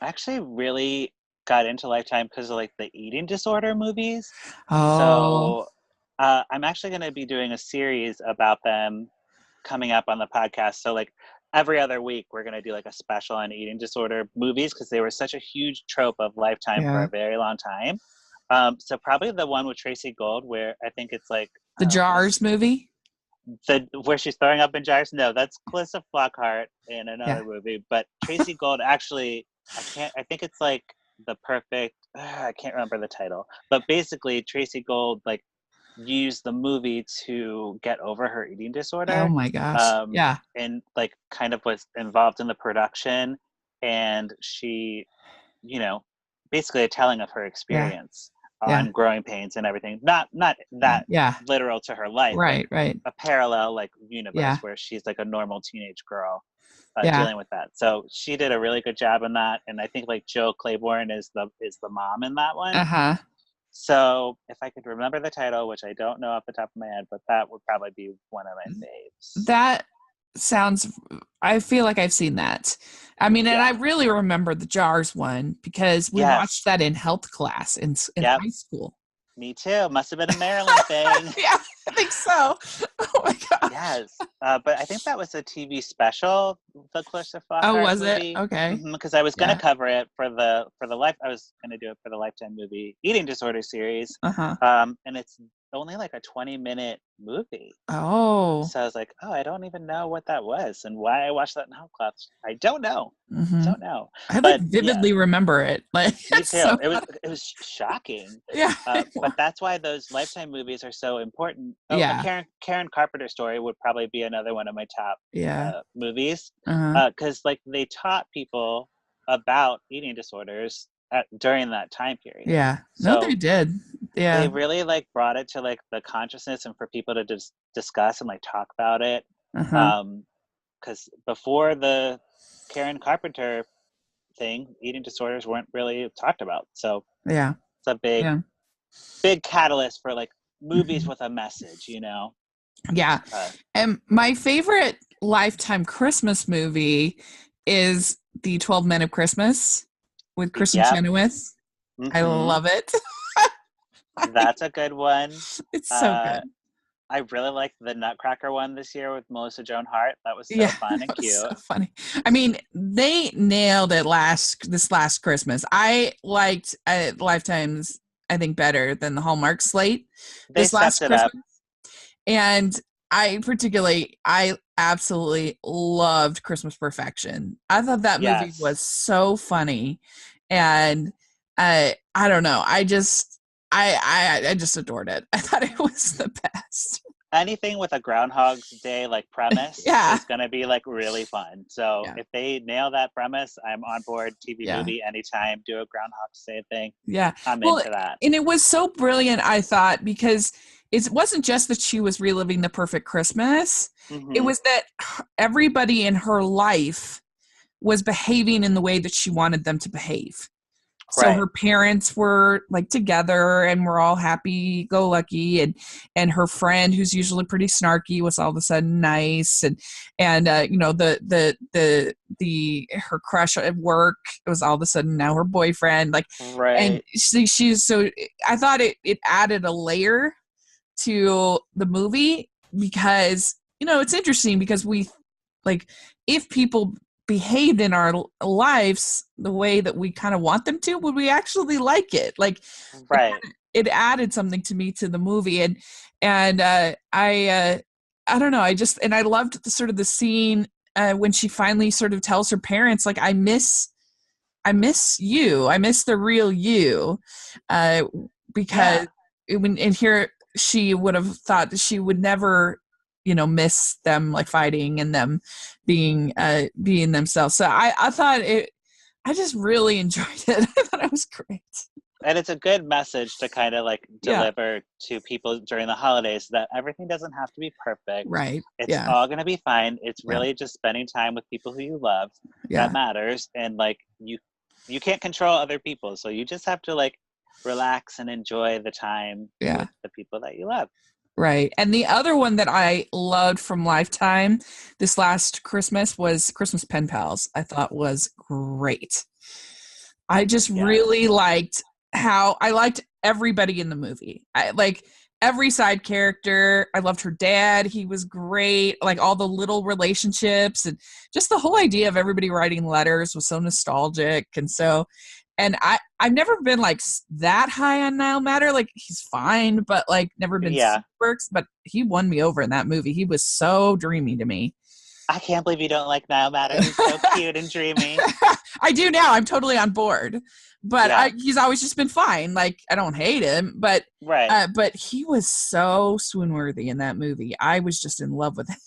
actually really got into Lifetime because of like the eating disorder movies. So I'm actually going to be doing a series about them coming up on the podcast. So like every other week we're going to do like a special on eating disorder movies because they were such a huge trope of Lifetime for a very long time. So probably the one with Tracy Gold where I think it's like the Jars movie. Where she's throwing up in jars? No, that's Calista Flockhart in another movie. But Tracy Gold actually, I think it's like the perfect, I can't remember the title. But basically Tracy Gold like used the movie to get over her eating disorder. Oh my gosh. And like kind of was involved in the production. And she, basically a telling of her experience. On growing pains and everything, not that literal to her life, right, a parallel like universe where she's like a normal teenage girl dealing with that. So she did a really good job in that, and I think like Jill Claiborne is the mom in that one. So if I could remember the title, which I don't know off the top of my head, but that would probably be one of my faves. That sounds, I feel like I've seen that. I mean, and I really remember the Jars one because we watched that in health class in high school. Me too. Must have been a Maryland thing. Yeah, I think so. Oh my god. Yes, but I think that was a TV special. The Calista Flockhart movie. Oh, was movie. it? Okay. Because I was going to cover it for the life. I was going to do it for the Lifetime movie eating disorder series. And it's only like a 20-minute movie. Oh. So I was like, I don't even know what that was and why I watched that in health class. I don't know. Don't know. I vividly remember it. Like me too. So it was shocking. Yeah. But that's why those Lifetime movies are so important. The Karen Carpenter story would probably be another one of my top movies. Because like they taught people about eating disorders during that time period. Yeah. So they did. Yeah. They really like brought it to like the consciousness and for people to just discuss and like talk about it. Because before the Karen Carpenter thing, eating disorders weren't really talked about. So it's a big catalyst for like movies with a message, Yeah. And my favorite Lifetime Christmas movie is the 12 Men of Christmas with Kristen Chenoweth. I love it. That's a good one. It's so good. I really liked the Nutcracker one this year with Melissa Joan Hart. That was so fun and cute. So funny. I mean, they nailed it this last Christmas. I liked Lifetime's I think, better than the Hallmark slate They this last stepped it up. Christmas. And I absolutely loved Christmas Perfection. I thought that movie was so funny. And I don't know. I just adored it. I thought it was the best. Anything with a Groundhog's Day like premise is going to be like really fun. So if they nail that premise, I'm on board. TV movie anytime. Do a Groundhog's Day thing. Yeah, I'm into that. And it was so brilliant, I thought, because it wasn't just that she was reliving the perfect Christmas. Mm-hmm. It was that everybody in her life was behaving in the way that she wanted them to behave. So her parents were like together and were all happy go lucky, and her friend, who's usually pretty snarky, was all of a sudden nice, and you know, her crush at work was all of a sudden now her boyfriend, like, and she's so, I thought it added a layer to the movie, because, you know, it's interesting because we, like, if people behaved in our lives the way that we kind of want them to, would we actually like it? Like, it added something to me to the movie, and I don't know, I loved the sort of the scene when she finally sort of tells her parents, like, I miss you, I miss the real you, because in here she would have thought that she would never, you know, miss them like fighting and them being themselves. So I thought I just really enjoyed it. I thought it was great. And it's a good message to kind of like deliver to people during the holidays, that everything doesn't have to be perfect. Right. It's all going to be fine. It's really just spending time with people who you love that matters. And like, you can't control other people. So you just have to like relax and enjoy the time with the people that you love. Right. And the other one that I loved from Lifetime this last Christmas was Christmas Penpals. I thought was great. I just really liked how I liked everybody in the movie. I like every side character. I loved her dad. He was great. Like all the little relationships, and just the whole idea of everybody writing letters was so nostalgic. And I've never been like that high on Niall Matter. Like, he's fine, but like never been super, but he won me over in that movie. He was so dreamy to me. I can't believe you don't like Niall Matter. He's so cute and dreamy. I do now. I'm totally on board. But he's always just been fine. Like, I don't hate him, but but he was so swoon-worthy in that movie. I was just in love with him.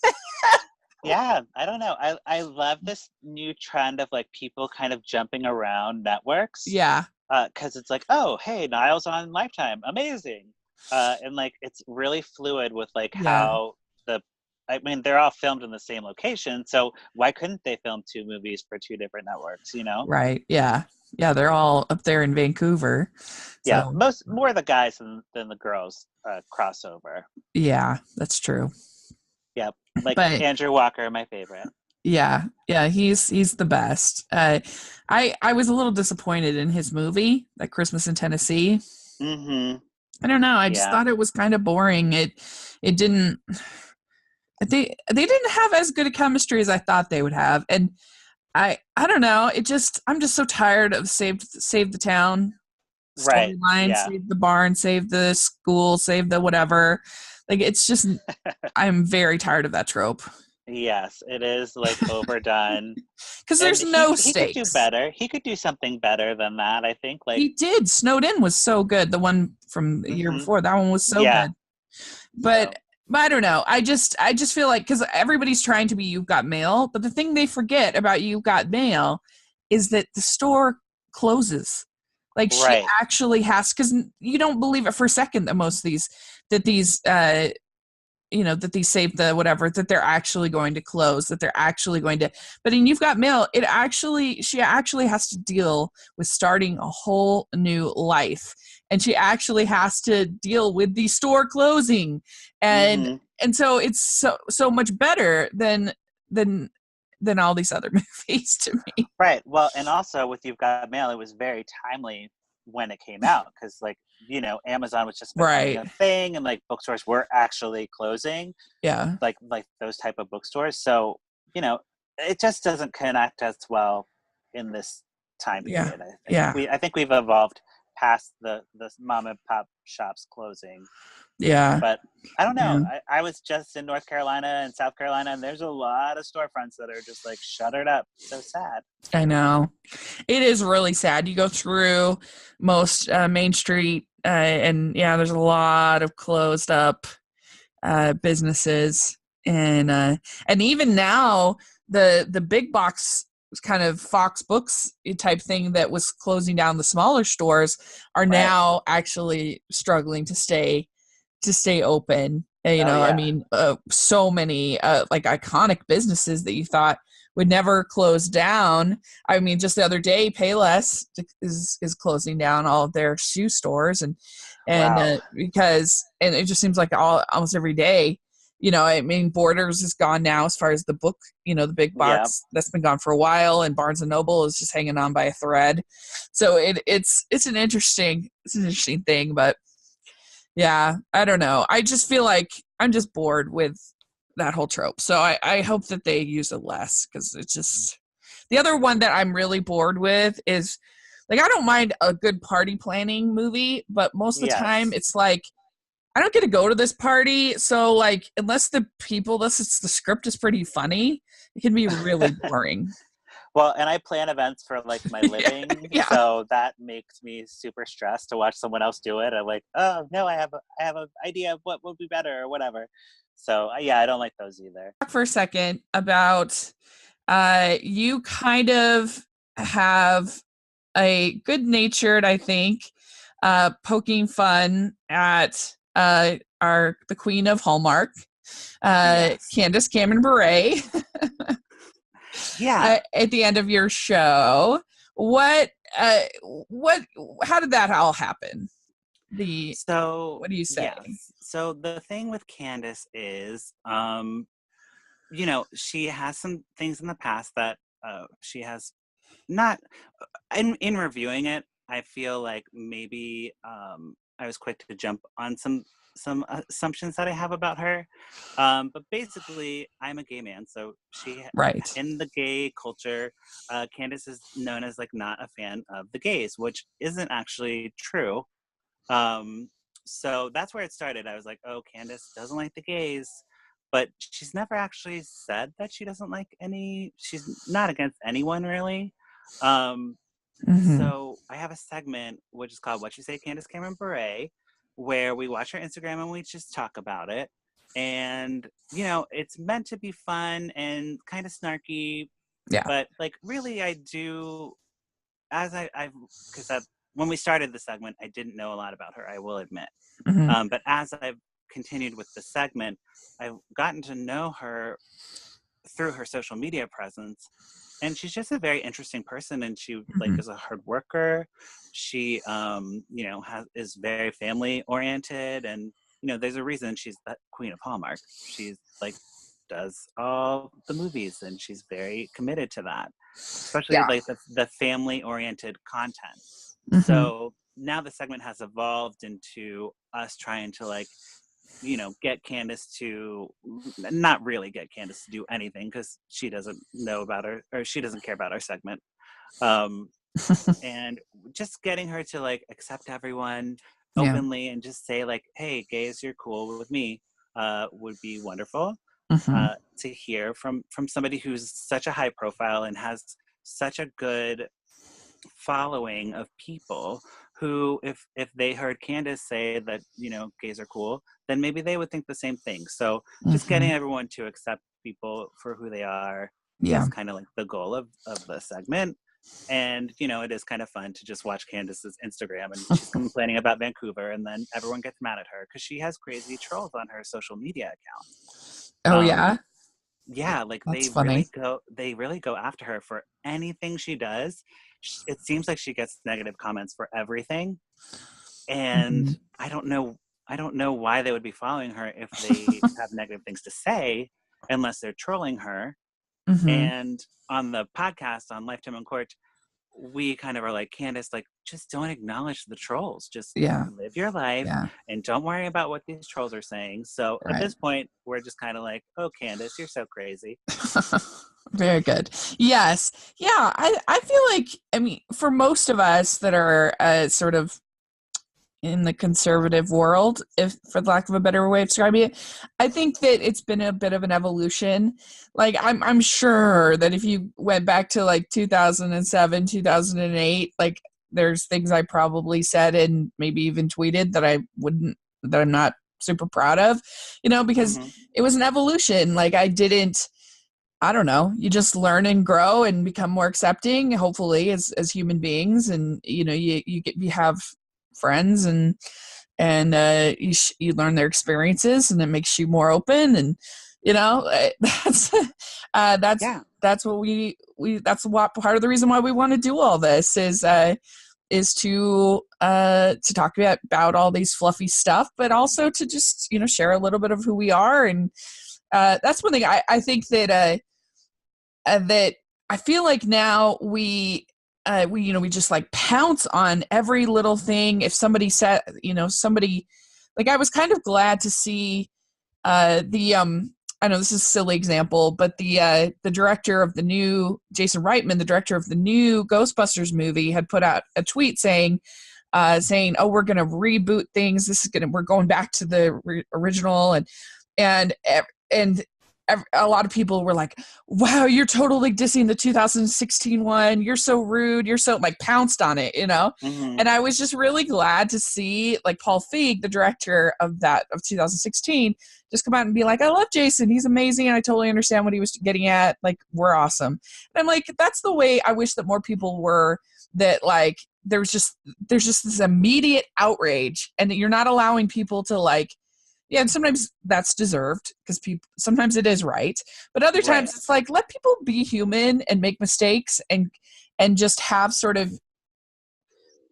Yeah, I don't know. I love this new trend of like people kind of jumping around networks. Yeah. Because it's like, oh, hey, Niall's on Lifetime. Amazing. And like, it's really fluid with like how I mean, they're all filmed in the same location. So why couldn't they film two movies for two different networks, you know? Right. Yeah. Yeah. They're all up there in Vancouver. Yeah. More of the guys than the girls crossover. Yeah, that's true. Yeah. Like Andrew Walker, my favorite. Yeah, he's the best. I was a little disappointed in his movie, like Christmas in Tennessee. Mm-hmm. I don't know. I just thought it was kind of boring. It didn't. They didn't have as good a chemistry as I thought they would have, and I don't know. I'm just so tired of save the town storyline, save the barn, save the school, save the whatever. Like, it's just, I'm very tired of that trope. Yes, it is like overdone. Because there's no stakes. He could do better. He could do something better than that, I think. Like, he did. Snowed In was so good. The one from the year before, that one was so good. But I don't know. I just feel like, because everybody's trying to be You've Got Mail, but the thing they forget about You've Got Mail is that the store closes. Like, she actually has, because you don't believe it for a second that most of these save the whatever, that they're actually going to close, that they're actually going to, but in You've Got Mail, she actually has to deal with starting a whole new life. And she actually has to deal with the store closing. And so it's so much better than all these other movies to me. Right. Well, and also with You've Got Mail, it was very timely when it came out, because like, you know, Amazon was just becoming a thing, and like bookstores were actually closing. Yeah. Like those type of bookstores. So, you know, it just doesn't connect as well in this time period. I think. I think we've evolved past the mom and pop shops closing. Yeah. But I don't know. Yeah. I was just in North Carolina and South Carolina, and there's a lot of storefronts that are just like shuttered up. So sad. I know. It is really sad. You go through most Main Street, and yeah, there's a lot of closed up businesses, and even now the big box kind of Fox Books type thing that was closing down the smaller stores are now actually struggling to stay open. I mean, so many like iconic businesses that you thought would never close down. I mean, just the other day, Payless is closing down all of their shoe stores, and because it just seems like almost every day. I mean, Borders is gone now as far as the book, the big box that's been gone for a while, and Barnes and Noble is just hanging on by a thread. So it's an interesting thing, but yeah, I don't know. I just feel like I'm just bored with that whole trope. So I hope that they use it less, because it's just the other one that I'm really bored with is like, I don't mind a good party planning movie, but most of the time it's like, I don't get to go to this party. So like, unless the script is pretty funny, it can be really boring. Well, and I plan events for like my living, so that makes me super stressed to watch someone else do it. I'm like, oh no, I have an idea of what would be better or whatever. So I don't like those either. Talk for a second about you kind of have a good-natured, I think, poking fun at the queen of Hallmark, Candace Cameron Bure. At the end of your show, how did that all happen? What do you say? So the thing with Candace is, she has some things in the past that she has not. In reviewing it, I feel like maybe I was quick to jump on some assumptions that I have about her. But basically, I'm a gay man, so in the gay culture, Candace is known as like not a fan of the gays, which isn't actually true. So that's where it started. I was like, oh, Candace doesn't like the gays, but she's never actually said that she doesn't like she's not against anyone really. So I have a segment which is called What You Say, Candace Cameron Bure, where we watch her Instagram and we just talk about it. And, it's meant to be fun and kind of snarky. Yeah. But like, really, I do, because when we started the segment, I didn't know a lot about her, I will admit. But as I've continued with the segment, I've gotten to know her through her social media presence. And she's just a very interesting person, and she is a hard worker. She, is very family oriented, and there's a reason she's the queen of Hallmark. She's does all the movies, and she's very committed to that, especially the family oriented content. So now the segment has evolved into us trying to get Candace to not really get Candace to do anything, because she doesn't know about her, or she doesn't care about our segment. And just getting her to accept everyone openly and just say hey, gays, you're cool with me, would be wonderful to hear from somebody who's such a high profile and has such a good following of people who, if they heard Candace say that, gays are cool, then maybe they would think the same thing. So just getting everyone to accept people for who they are is kind of the goal of the segment. And, it is kind of fun to just watch Candace's Instagram, and she's complaining about Vancouver, and then everyone gets mad at her because she has crazy trolls on her social media account. Oh, yeah? Yeah, That's funny. They really go after her for anything she does. It seems like she gets negative comments for everything. And I don't know why they would be following her if they have negative things to say, unless they're trolling her. And on the podcast on Lifetime Uncorked, we kind of are like, Candace, just don't acknowledge the trolls. Just live your life and don't worry about what these trolls are saying. So at this point, we're just kind of like, oh, Candace, you're so crazy. Very good. Yes. Yeah. I feel like, I mean, for most of us that are sort of in the conservative world, if for the lack of a better way of describing it. I think that it's been a bit of an evolution. Like I'm sure that if you went back to like 2007, 2008, like there's things I probably said and maybe even tweeted that I'm not super proud of, because it was an evolution. Like I don't know, you just learn and grow and become more accepting, hopefully, as human beings. And, you have friends and you learn their experiences, and it makes you more open. And, that's what that's what part of the reason why we want to do all this is to talk about all these fluffy stuff, but also to just, share a little bit of who we are. And that's one thing I think that I feel like now we just like pounce on every little thing. If somebody said, like, I was kind of glad to see I know this is a silly example, but the director of the new Jason Reitman, the director of the new Ghostbusters movie, had put out a tweet saying, "Oh, we're going to reboot things. We're going back to the original," and a lot of people were like, "Wow, you're totally dissing the 2016 one. You're so rude. You're so," like, pounced on it, And I was just really glad to see, like, Paul Feig, the director of 2016, just come out and be like, "I love Jason. He's amazing. And I totally understand what he was getting at. Like, we're awesome." And I'm like, that's the way I wish that more people were, that, like, there's just this immediate outrage, and that you're not allowing people to, like, yeah, and sometimes that's deserved because sometimes it is right, but other times it's like, let people be human and make mistakes and just have sort of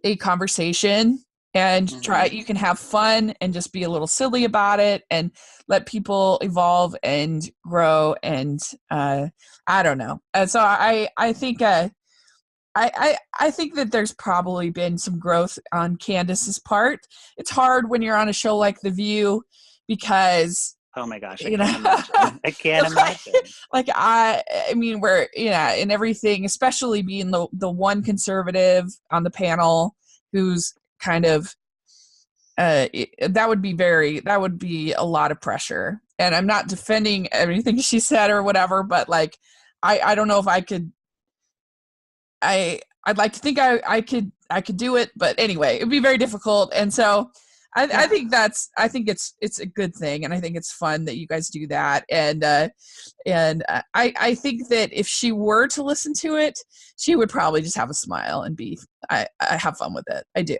a conversation and you can have fun and just be a little silly about it and let people evolve and grow. And I don't know. So I think I think that there's probably been some growth on Candace's part. It's hard when you're on a show like The View, because oh my gosh, I can't imagine. I can't imagine. Like I mean, in everything, especially being the one conservative on the panel who's kind of that would be a lot of pressure. And I'm not defending everything she said or whatever, but like I don't know if I could. I'd like to think I could do it, but anyway, it'd be very difficult. And so I think it's a good thing, and I think it's fun that you guys do that. And I think that if she were to listen to it, she would probably just have a smile and I have fun with it. I do.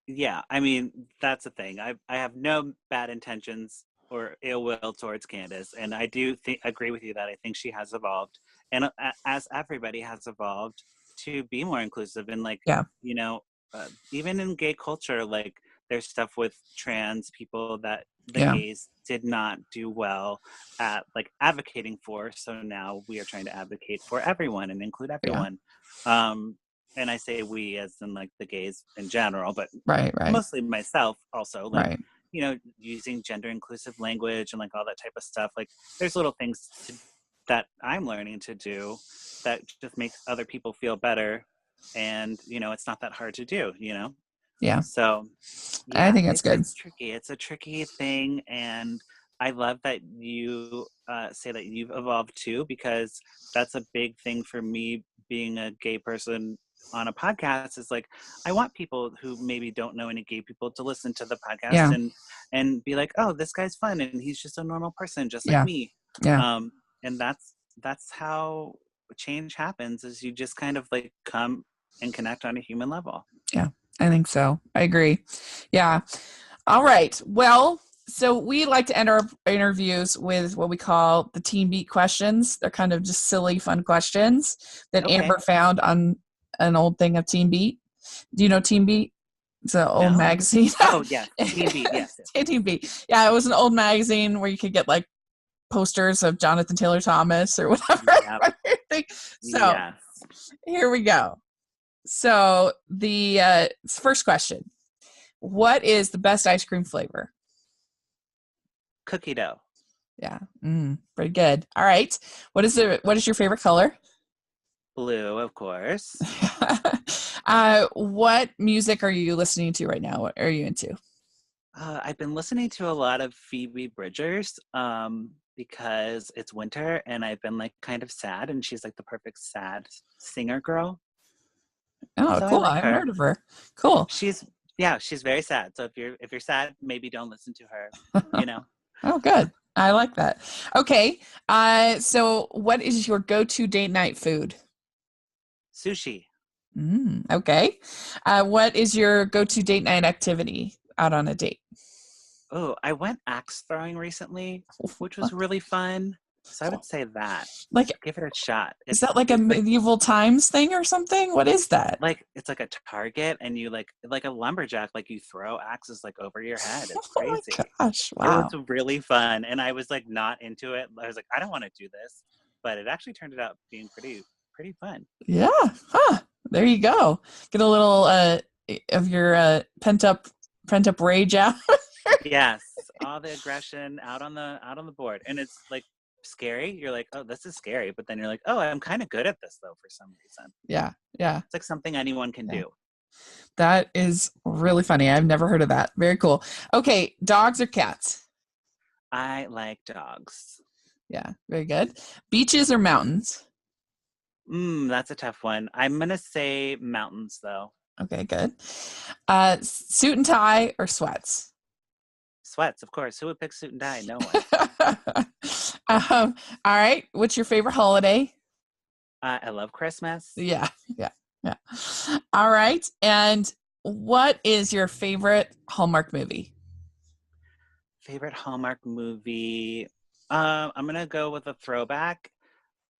Yeah, I mean, that's the thing. I have no bad intentions or ill will towards Candace, and I do agree with you that I think she has evolved, and as everybody has evolved to be more inclusive. And like, even in gay culture, like, there's stuff with trans people that the gays did not do well at, like, advocating for. So now we are trying to advocate for everyone and include everyone. And I say we as in, like, the gays in general, but mostly myself also. Like, using gender inclusive language and, like, all that type of stuff. Like, there's little things that I'm learning to do that just makes other people feel better. And, it's not that hard to do, Yeah. So I think that's good. It's tricky. It's a tricky thing. And I love that you say that you've evolved too, because that's a big thing for me being a gay person on a podcast. Is like, I want people who maybe don't know any gay people to listen to the podcast and be like, oh, this guy's fun and he's just a normal person just like me. And that's how change happens, is you just kind of, like, come and connect on a human level. Yeah, I think so. I agree. Yeah. All right. Well, so we like to end our interviews with what we call the Teen Beat questions. They're kind of just silly, fun questions that Amber found on an old thing of Teen Beat. Do you know Teen Beat? It's an old magazine. Oh, yeah. Teen Beat, yes. Teen Beat. Yeah, it was an old magazine where you could get, like, posters of Jonathan Taylor Thomas or whatever. So here we go. So the first question: what is the best ice cream flavor? Cookie dough. Yeah, pretty good. All right. What is your favorite color? Blue, of course. What music are you listening to right now? What are you into? I've been listening to a lot of Phoebe Bridgers because it's winter and I've been like kind of sad, and she's like the perfect sad singer girl. Oh, So I cool. I like haven't her. heard of her. Cool. She's very sad. So if you're sad, maybe don't listen to her, you know. Oh, good. I like that. Okay. So what is your go-to date night food? Sushi. Okay. What is your go-to date night activity out on a date? Oh, I went axe throwing recently, which was really fun. So I would say that. Like, Give it a shot. is that like a medieval times thing or something? What is that? Like it's like a target, and you like a lumberjack, like you throw axes like over your head. It's Oh my crazy. gosh! It Wow. was really fun, and I was like not into it. I was like, I don't want to do this, but it actually turned out being pretty fun. Yeah. Huh. There you go. Get a little of your pent up rage out. Yes, all the aggression out on the board, and it's like scary. You're like, oh, this is scary, but then you're like, oh, I'm kind of good at this though for some reason. Yeah. Yeah. It's like something anyone can do. That is really funny. I've never heard of that. Very cool. Okay, dogs or cats? I like dogs. Yeah, very good. Beaches or mountains? That's a tough one. I'm gonna say mountains though. Okay, good. Suit and tie or sweats? Sweats, of course. Who would pick suit and tie? No one. All right. What's your favorite holiday? I love Christmas. Yeah. All right. And what is your favorite Hallmark movie? Favorite Hallmark movie? I'm gonna go with a throwback.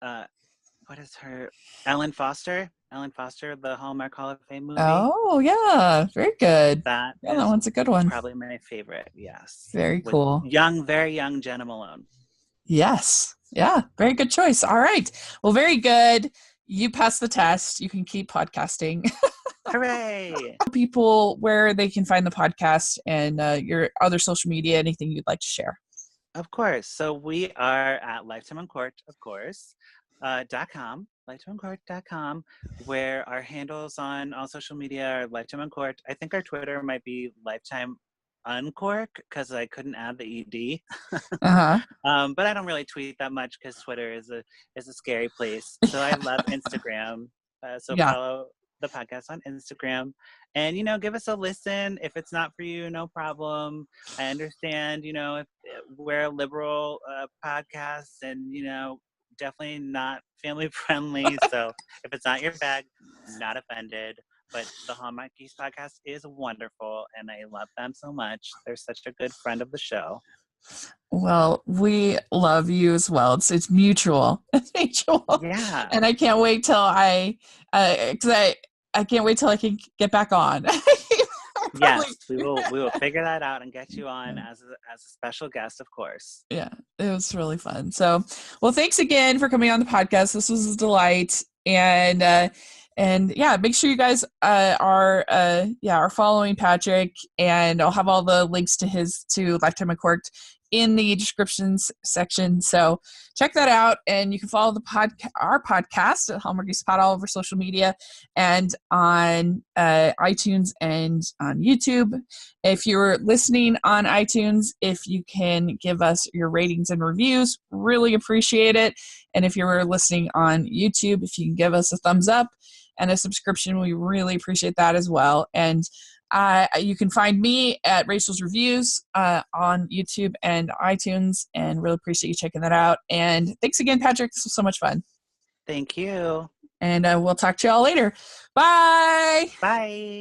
What is her? Ellen Foster. Ellen Foster, the Hallmark Hall of Fame movie. Oh yeah, very good. That one's a good one. Probably my favorite. Yes. Very cool. Very young Jenna Malone. Yes. Yeah. Very good choice. All right. Well, very good. You passed the test. You can keep podcasting. Hooray! People where they can find the podcast and your other social media, anything you'd like to share. Of course. So we are at Lifetime Uncorked, of course, .com, lifetimeuncorked.com, where our handles on all social media are Lifetime Uncorked. I think our Twitter might be Lifetime Uncork because I couldn't add the ED. But I don't really tweet that much because Twitter is a scary place. So I love Instagram. Follow the podcast on Instagram and, give us a listen. If it's not for you, no problem. I understand, if we're a liberal podcast and, definitely not family friendly. So if it's not your bag, not offended. But the Hallmarkies podcast is wonderful, and I love them so much. They're such a good friend of the show. Well, we love you as well. It's mutual. It's mutual. Yeah. And I can't wait till I can't wait till I can get back on. Yes, we will figure that out and get you on as a special guest, of course. Yeah, it was really fun. So, well, thanks again for coming on the podcast. This was a delight. And yeah, make sure you guys are following Patrick, and I'll have all the links to Lifetime Uncorked in the descriptions section. So check that out, and you can follow our podcast at Hallmarkies Pod all over social media and on iTunes and on YouTube. If you're listening on iTunes, if you can give us your ratings and reviews, really appreciate it. And if you're listening on YouTube, if you can give us a thumbs up and a subscription, we really appreciate that as well. And you can find me at Rachel's Reviews on YouTube and iTunes, and really appreciate you checking that out. And thanks again, Patrick. This was so much fun. Thank you. And we'll talk to you all later. Bye. Bye.